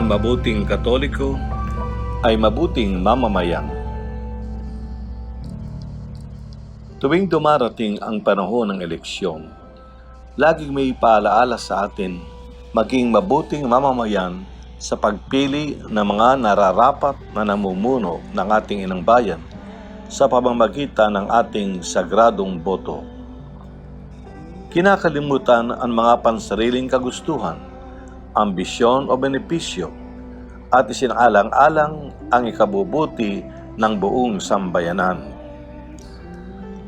Ang mabuting Katoliko ay mabuting mamamayan. Tuwing dumarating ang panahon ng eleksyon, laging may paalaala sa atin maging mabuting mamamayan sa pagpili ng mga nararapat na namumuno ng ating inang bayan sa pamamagitan ng ating sagradong boto. Kinakalimutan ang mga pansariling kagustuhan, ambisyon o benepisyo at isinaalang-alang ang ikabubuti ng buong sambayanan.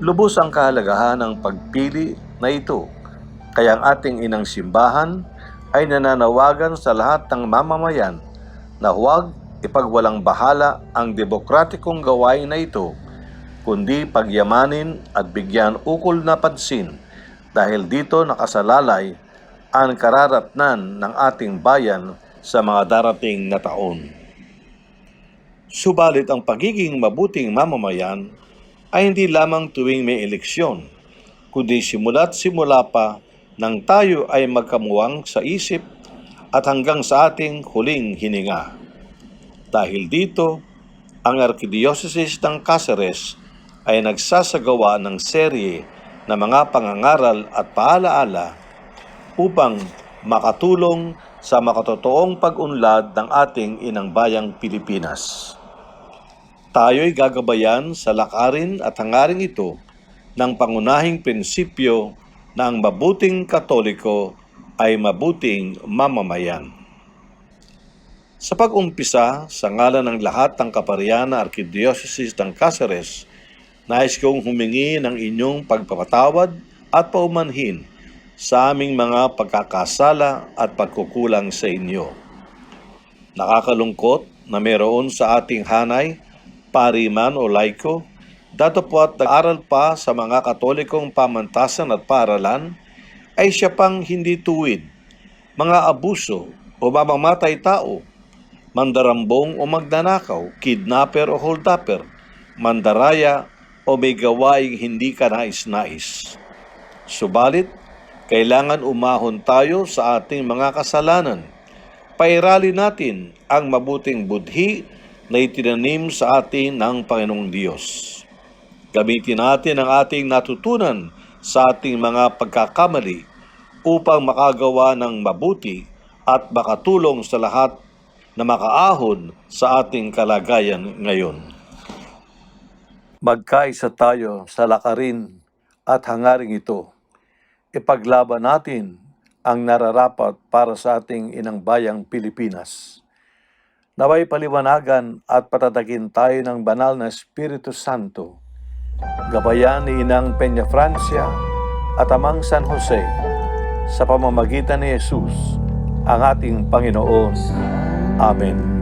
Lubos ang kahalagahan ng pagpili na ito, kaya ang ating inang simbahan ay nananawagan sa lahat ng mamamayan na huwag ipagwalang bahala ang demokratikong gawain na ito, kundi pagyamanin at bigyan ukol na pansin dahil dito nakasalalay ang kararatnan ng ating bayan sa mga darating na taon. Subalit ang pagiging mabuting mamamayan ay hindi lamang tuwing may eleksyon, kundi simula't simula pa nang tayo ay magkamuwang sa isip at hanggang sa ating huling hininga. Dahil dito, ang Arkidiocese ng Cáceres ay nagsasagawa ng serye na mga pangangaral at paalaala upang makatulong sa makatotoong pag-unlad ng ating inang bayang Pilipinas. Tayo'y gagabayan sa lakarin at hangaring ito ng pangunahing prinsipyo na ang mabuting Katoliko ay mabuting mamamayan. Sa pag-umpisa, sa ngalan ng lahat ng kaparian na Arkidiocese ng Cáceres, nais kong humingi ng inyong pagpapatawad at paumanhin sa aming mga pagkakasala at pagkukulang sa inyo. Nakakalungkot na mayroon sa ating hanay, pari man o laiko, datapwat nag-aral pa sa mga Katolikong pamantasan at paaralan, ay siya pang hindi tuwid, mga abuso o mamamatay tao, mandarambong o magnanakaw, kidnapper o holdupper, mandaraya o may gawaing hindi kanais-nais. Subalit, kailangan umahon tayo sa ating mga kasalanan. Pairali natin ang mabuting budhi na itinanim sa atin ng Panginoong Diyos. Gamitin natin ang ating natutunan sa ating mga pagkakamali upang makagawa ng mabuti at makatulong sa lahat na makaahon sa ating kalagayan ngayon. Magkaisa tayo sa lakarin at hangaring ito. Ipaglaban natin ang nararapat para sa ating inang bayang Pilipinas. Naway paliwanagan at patatagin tayo ng banal na Espiritu Santo. Gabayan ni Inang Peña Francia at Amang San Jose sa pamamagitan ni Jesus, ang ating Panginoon. Amen.